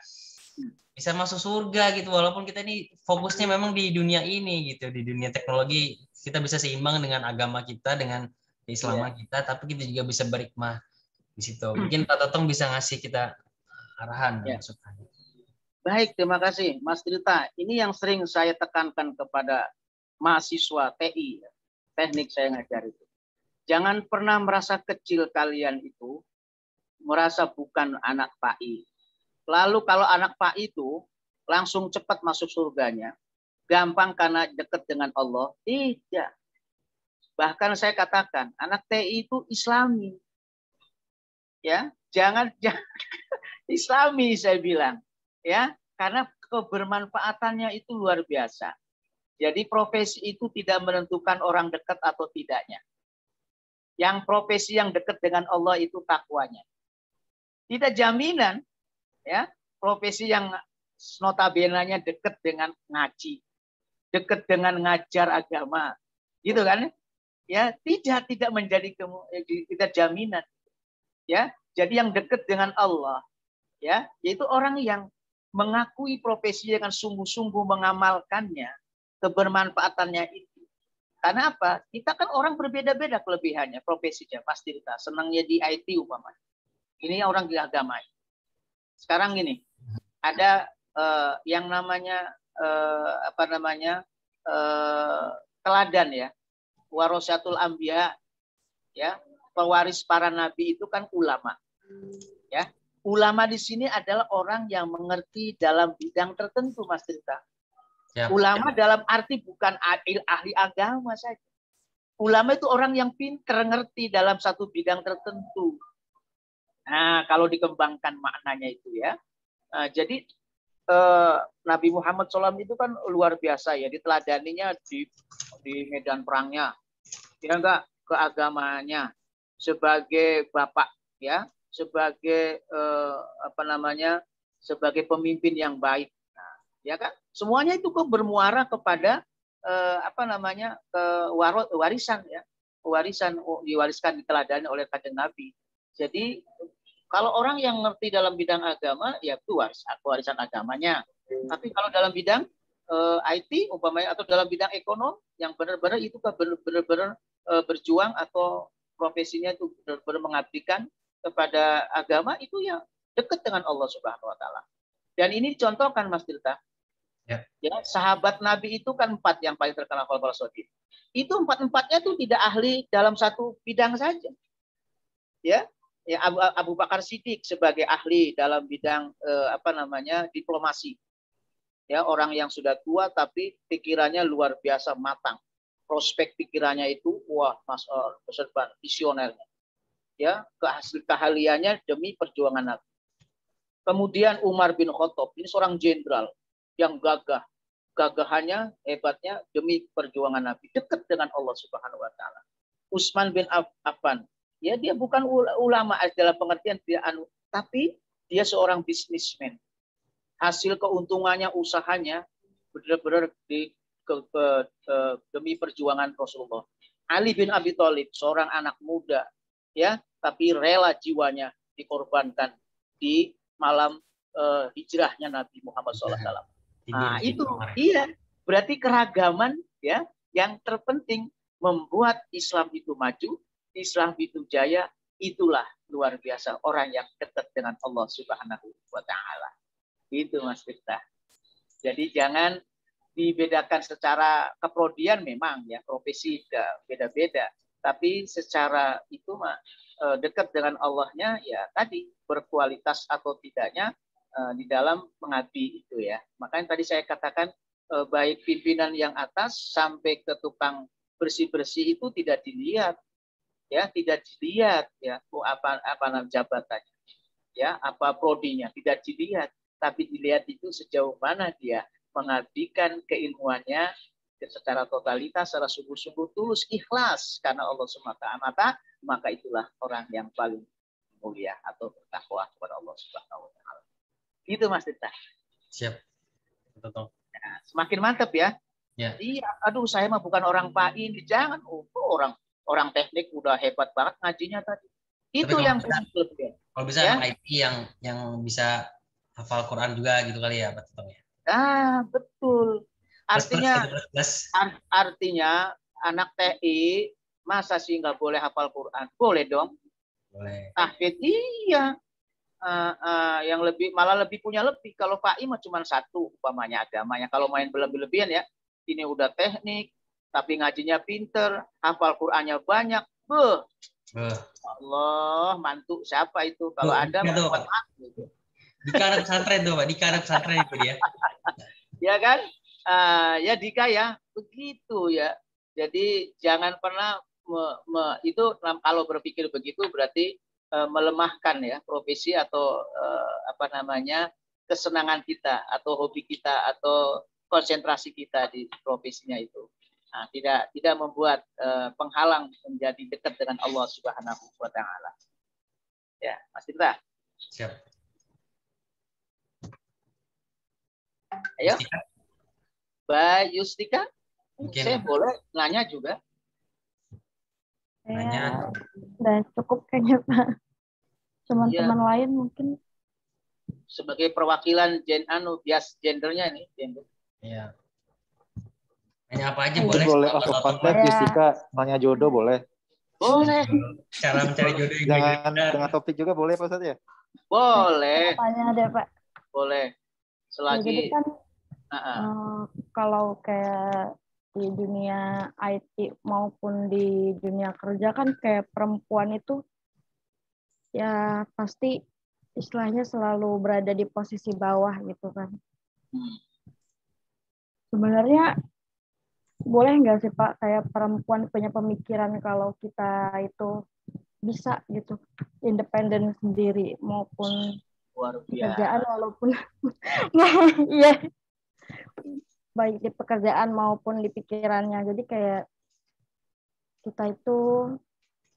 masuk surga gitu walaupun kita ini fokusnya memang di dunia ini gitu, di dunia teknologi kita bisa seimbang dengan agama kita, dengan keislaman kita, tapi kita juga bisa berhikmah di situ. Mungkin Pak Totong bisa ngasih kita arahan dan masukan. Baik, terima kasih Mas Rita. Ini yang sering saya tekankan kepada mahasiswa TI, teknik saya ngajar itu. Jangan pernah merasa kecil kalian itu, merasa bukan anak PAI. Lalu kalau anak PAI itu langsung cepat masuk surganya, gampang karena dekat dengan Allah. Tidak. Bahkan saya katakan, anak TI itu Islami. Ya, jangan Islami saya bilang. Ya, karena kebermanfaatannya itu luar biasa. Jadi profesi itu tidak menentukan orang dekat atau tidaknya. Yang profesi yang dekat dengan Allah itu takwanya. Tidak jaminan, ya, profesi yang notabene-nya dekat dengan ngaji, dekat dengan ngajar agama, gitu kan? Ya, tidak menjadi tidak jaminan. Ya, jadi yang dekat dengan Allah, ya, yaitu orang yang mengakui profesi dengan sungguh-sungguh mengamalkannya, kebermanfaatannya itu. Karena apa? Kita kan orang berbeda-beda kelebihannya, profesinya. Pasti kita senangnya di IT umpamanya. Ini orang di agama. Sekarang gini, ada yang namanya teladan ya, warasatul anbiya, ya, pewaris para nabi itu kan ulama, ya. Ulama di sini adalah orang yang mengerti dalam bidang tertentu, Mas Tirta. Ya. Ulama dalam arti bukan ahli agama saja. Ulama itu orang yang pintar ngerti dalam satu bidang tertentu. Nah, kalau dikembangkan maknanya itu ya. Nah, jadi Nabi Muhammad SAW itu kan luar biasa ya, diteladaninya di medan perangnya, ya enggak, keagamanya sebagai bapak ya, sebagai sebagai pemimpin yang baik, nah, ya kan, semuanya itu bermuara kepada warisan ya, diwariskan diteladani oleh kanjeng Nabi. Jadi kalau orang yang ngerti dalam bidang agama, ya itu warisan agamanya. Tapi kalau dalam bidang IT umpamanya atau dalam bidang ekonomi yang benar-benar itu benar-benar berjuang atau profesinya itu benar-benar mengabdikan kepada agama, itu ya dekat dengan Allah Subhanahu wa taala. Dan ini dicontohkan Mas Tirta. Ya, sahabat Nabi itu kan 4 yang paling terkenal kalau Sodin. Itu 4-4-nya tuh tidak ahli dalam satu bidang saja. Ya, Abu Bakar Siddiq sebagai ahli dalam bidang diplomasi. Ya, orang yang sudah tua tapi pikirannya luar biasa matang. Prospek pikirannya itu wah, visionernya. Ya, keahliannya demi perjuangan Nabi. Kemudian Umar bin Khattab, ini seorang jenderal yang gagahannya, hebatnya demi perjuangan Nabi, dekat dengan Allah Subhanahu wa taala. Utsman bin Affan, ya dia bukan ulama dalam pengertian dia tapi dia seorang bisnismen. Hasil keuntungannya, usahanya benar-benar demi perjuangan Rasulullah. Ali bin Abi Thalib, seorang anak muda, ya, tapi rela jiwanya dikorbankan di malam hijrahnya Nabi Muhammad SAW. Nah, itu iya, berarti keragaman ya yang terpenting membuat Islam itu maju, Islam itu jaya, itulah luar biasa orang yang dekat dengan Allah Subhanahu wa taala. Itu Mas Tirta. Jadi jangan dibedakan secara keprodian, memang ya profesi beda-beda. Tapi secara itu dekat dengan Allahnya ya tadi berkualitas atau tidaknya di dalam mengabdi itu ya. Makanya tadi saya katakan baik pimpinan yang atas sampai ke tukang bersih-bersih itu tidak dilihat ya, tidak dilihat ya apa nama jabatannya ya, apa prodinya tidak dilihat, tapi dilihat itu sejauh mana dia mengabdikan keilmuannya secara totalitas, secara sungguh-sungguh tulus, ikhlas karena Allah SWT, maka itulah orang yang paling mulia atau bertakwa kepada Allah Subhanahu wa taala. Itu Mas Tita. Siap. Betul. Nah, semakin mantap ya. Ya. Iya, aduh saya mah bukan orang Pak ini, jangan orang teknik udah hebat banget ngajinya tadi. Itu yang kelebihan. Kalau bisa ya? anak IT yang bisa hafal Quran juga gitu kali ya Pak Tito ya. Betul. Artinya artinya anak TI masa sih nggak boleh hafal Quran? Boleh dong. Boleh. Tahfidz iya. Yang malah lebih punya lebih. Kalau PAI mah cuma satu umpamanya agamanya. Kalau main berlebih-lebihan ya, ini udah teknik, tapi ngajinya pinter, hafal Qurannya banyak. Allah, mantu siapa itu? Kalau ada buat gitu. Dika anak pesantren tuh Pak, Dika anak pesantren itu dia. Ya kan? Ya Dika ya, begitu ya. Jadi jangan pernah itu kalau berpikir begitu berarti melemahkan ya profesi atau kesenangan kita atau hobi kita atau konsentrasi kita di profesinya itu. Nah, tidak membuat penghalang menjadi dekat dengan Allah Subhanahu wa taala. Ya, Mas Indra. Siap. Ayo. Mbak Yustika. Mungkin. Saya boleh nanya juga. Saya udah cukup kayaknya Pak. Teman-teman lain mungkin. Sebagai perwakilan bias gendernya nih. Iya. Nanya apa aja boleh. Boleh out of context, Yustika. Nanya jodoh boleh. Boleh. Cara mencari jodoh yang jangan dengan topik juga boleh Pak Ustadz ya? Boleh. Tanya deh Pak. Boleh. Selagi jadi kan kalau kayak di dunia IT maupun di dunia kerja kan kayak perempuan itu ya pasti istilahnya selalu berada di posisi bawah gitu kan. Sebenarnya boleh nggak sih Pak kayak perempuan punya pemikiran kalau kita itu bisa gitu independen sendiri maupun pekerjaan walaupun iya baik di pekerjaan maupun di pikirannya. Jadi kayak kita itu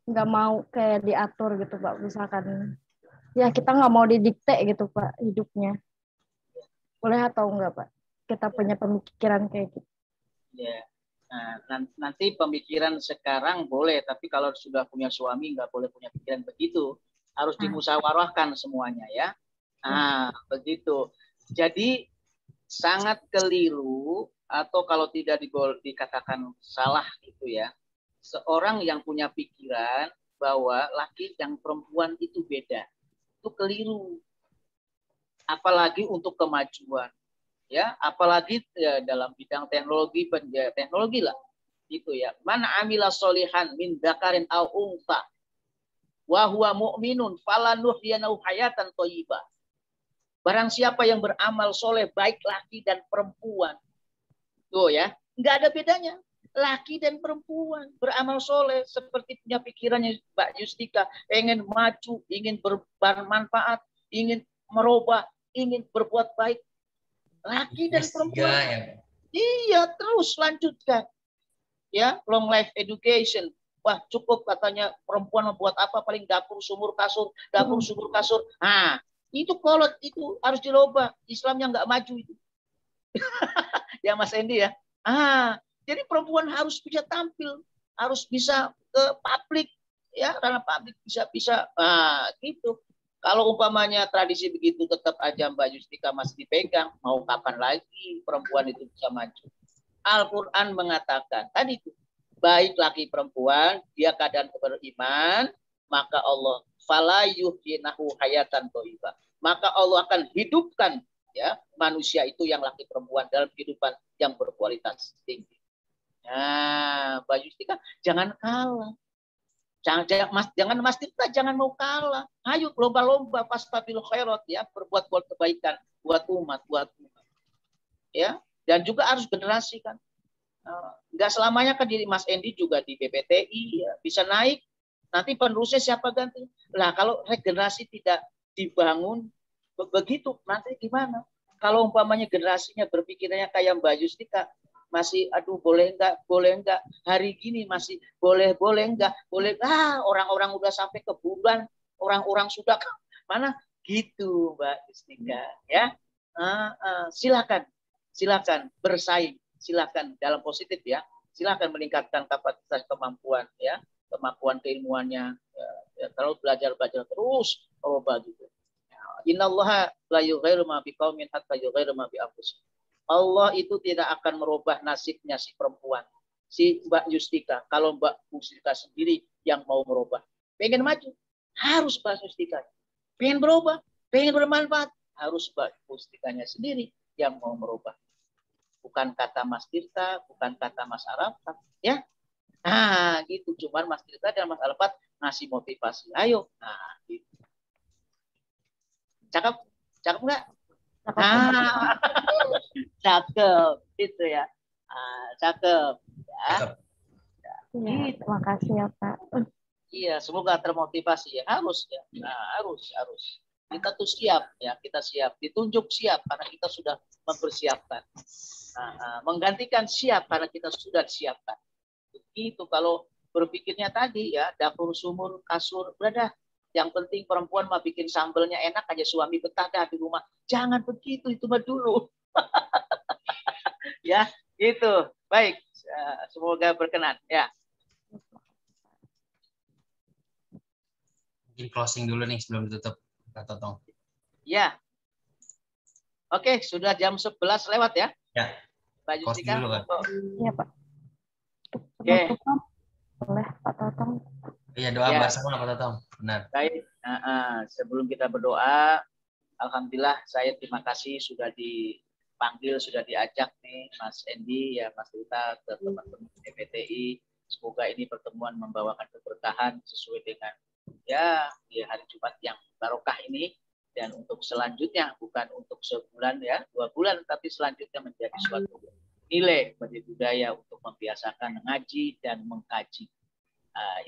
nggak mau kayak diatur gitu Pak. Misalkan ya kita nggak mau didikte gitu Pak hidupnya. Boleh atau enggak Pak? Kita punya pemikiran kayak gitu. Ya. Nah, nanti pemikiran sekarang boleh, tapi kalau sudah punya suami nggak boleh punya pikiran begitu. Harus dimusyawarahkan semuanya ya. Begitu. Jadi sangat keliru atau kalau tidak dikatakan salah gitu ya. Seorang yang punya pikiran bahwa laki dan perempuan itu beda. Itu keliru. Apalagi untuk kemajuan. Ya, apalagi ya, dalam bidang teknologi lah. Itu ya. Man amila solihan min dzakarin aw untha wa huwa mu'minun falanuhyinahu hayatan thayyibah. Barang siapa yang beramal soleh baik laki dan perempuan. Tuh ya, nggak ada bedanya. Laki dan perempuan beramal soleh seperti punya pikirannya Mbak Yustika, ingin maju, ingin bermanfaat, ingin merubah, ingin berbuat baik. Laki dan perempuan. Ya. Iya, terus lanjutkan. Ya, long life education. Wah, cukup katanya perempuan membuat apa paling dapur sumur kasur. Nah, itu kolot itu harus dirubah. Islamnya nggak maju itu. Ya Mas Endi ya. Jadi perempuan harus bisa tampil, harus bisa ke publik ya, karena publik bisa gitu. Kalau umpamanya tradisi begitu tetap aja Mbak Yustika masih dipegang, mau kapan lagi perempuan itu bisa maju? Al-Quran mengatakan tadi itu baik laki perempuan dia keadaan beriman, maka Allah fala yuhyinahu hayatan thayyibah. Maka Allah akan hidupkan ya manusia itu yang laki perempuan dalam kehidupan yang berkualitas tinggi. Nah, Mbak Yustika jangan kalah. Jangan Mas Tirta, jangan mau kalah. Ayo lomba-lomba fastabiqul khairat ya, berbuat kebaikan buat umat. Ya, dan juga harus generasi kan. Enggak selamanya kan diri Mas Endi juga di BPTI ya, bisa naik. Nanti penerusnya siapa ganti? Lah kalau regenerasi tidak dibangun begitu nanti gimana? Kalau umpamanya generasinya berpikirnya kayak Mbak Yustika, masih aduh boleh enggak hari gini masih boleh enggak orang-orang udah sampai ke bulan, orang-orang sudah mana gitu Mbak Yustika ya. Silakan bersaing, silakan dalam positif ya, silakan meningkatkan kapasitas kemampuan ya, kemampuan keilmuannya ya, terus belajar terus begitu. Innallaha la yughayyiru ma biqaumin hatta yughayyiru ma bi anfusihim. Allah itu tidak akan merubah nasibnya si perempuan, si Mbak Yustika. Kalau Mbak Yustika sendiri yang mau merubah, pengen maju, harus Mbak Yustika. Pengen berubah, pengen bermanfaat, harus Mbak Yustikanya sendiri yang mau merubah. Bukan kata Mas Tirta, bukan kata Mas Arafat, ya. Nah, gitu. Cuman Mas Tirta dan Mas Arafat ngasih motivasi. Ayo. Nah, gitu. Cakep nggak? Cakep itu ya. Cakep ya. Ya, terima kasih ya Pak. Iya, semoga termotivasi ya. Harus ya. Nah, harus. Kita tuh siap ya, kita siap. Ditunjuk siap karena kita sudah mempersiapkan. Menggantikan siap karena kita sudah disiapkan. Begitu kalau berpikirnya tadi ya, dapur, sumur, kasur, berada. Yang penting perempuan mah bikin sambelnya enak aja, suami betah dah di rumah. Jangan begitu, itu mah dulu. Ya, gitu. Baik, semoga berkenan. Ya. Mungkin closing dulu nih sebelum ditutup, Kak Totong. Ya. Oke, sudah jam 11 lewat ya. Ya. Mbak Yustika. Iya, Pak. Oke. Boleh, Pak Totong. Iya, doa bersama Pak Totong. Benar. Baik, sebelum kita berdoa, alhamdulillah saya terima kasih sudah dipanggil, sudah diajak nih Mas Endi ya, Mas Tirta, ke teman-teman BPTI. Semoga ini pertemuan membawakan keberkahan sesuai dengan ya di hari Jumat yang barokah ini, dan untuk selanjutnya bukan untuk sebulan ya, 2 bulan, tapi selanjutnya menjadi suatu nilai, menjadi budaya untuk membiasakan mengaji dan mengkaji.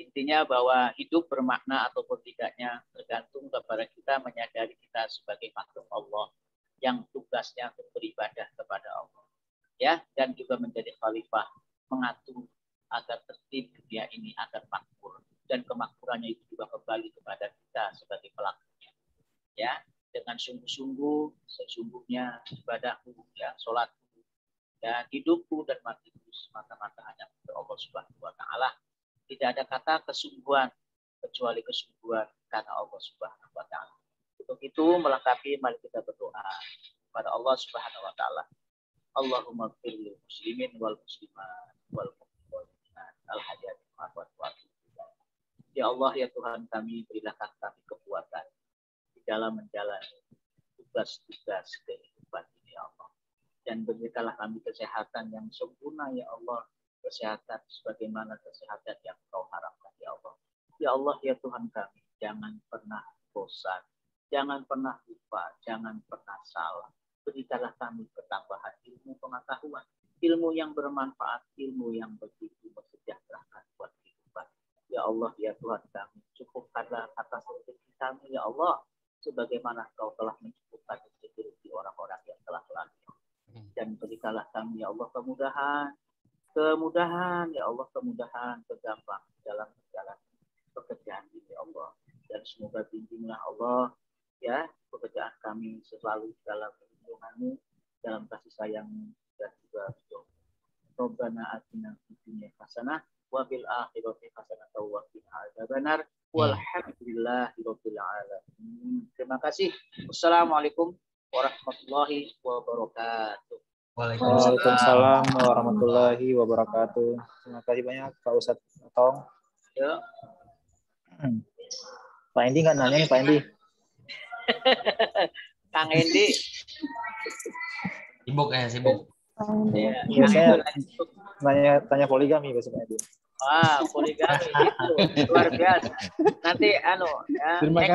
Intinya bahwa hidup bermakna ataupun tidaknya tergantung kepada kita menyadari kita sebagai makhluk Allah yang tugasnya untuk beribadah kepada Allah ya, dan juga menjadi khalifah, mengatur agar tertib dunia ini agar makmur, dan kemakmurannya itu juga kembali kepada kita sebagai pelakunya ya, dengan sungguh-sungguh sesungguhnya ibadahku ya, sholatku dan hidupku dan matiku semata-mata hanya untuk Allah Subhanahu wa taala. Tidak ada kata kesungguhan kecuali kesungguhan karena Allah Subhanahu wa taala. Untuk itu melengkapi, mari kita berdoa kepada Allah Subhanahu wa taala. Allahumma ighfir lil muslimin wal muslimat wal mu'minat al hayyat wal amwat. Ya Allah ya Tuhan kami, berilah kami kekuatan di dalam menjalani tugas-tugas kehidupan ini ya Allah. Dan berikanlah kami kesehatan yang sempurna ya Allah. Kesehatan sebagaimana kesehatan yang Kau harapkan ya Allah. Ya Allah ya Tuhan kami, jangan pernah bosan, jangan pernah lupa, jangan pernah salah. Berikanlah kami ketambahan ilmu pengetahuan, ilmu yang bermanfaat, ilmu yang begitu mensejahterakan buat kehidupan. Ya Allah ya Tuhan kami, cukupkanlah atas rezeki kami ya Allah, sebagaimana Kau telah mencukupkan rezeki orang-orang yang telah lalu. Dan berikanlah kami ya Allah kemudahan ya Allah, kemudahan, kegampang dalam menjalani pekerjaan ini ya Allah. Dan semoga bimbinglah Allah ya pekerjaan kami selalu dalam perlindungan-Mu, dalam kasih sayang-Mu, dan juga Rabbana atina fid dunya hasanah wa fil akhirati hasanah wa qina adzabannar. Walhamdulillahirabbil alamin. Terima kasih. Wassalamualaikum warahmatullahi wabarakatuh. Waalaikumsalam warahmatullahi wabarakatuh. Terima kasih banyak Pak Ustadz Tong. Ya. Pak Endi nggak nanya nih Pak Endi. Kang Endi. Sibuk. Biasanya tanya poligami biasanya Pak Endi. Wah, poligami itu luar biasa. Nanti ya, Terima kasih.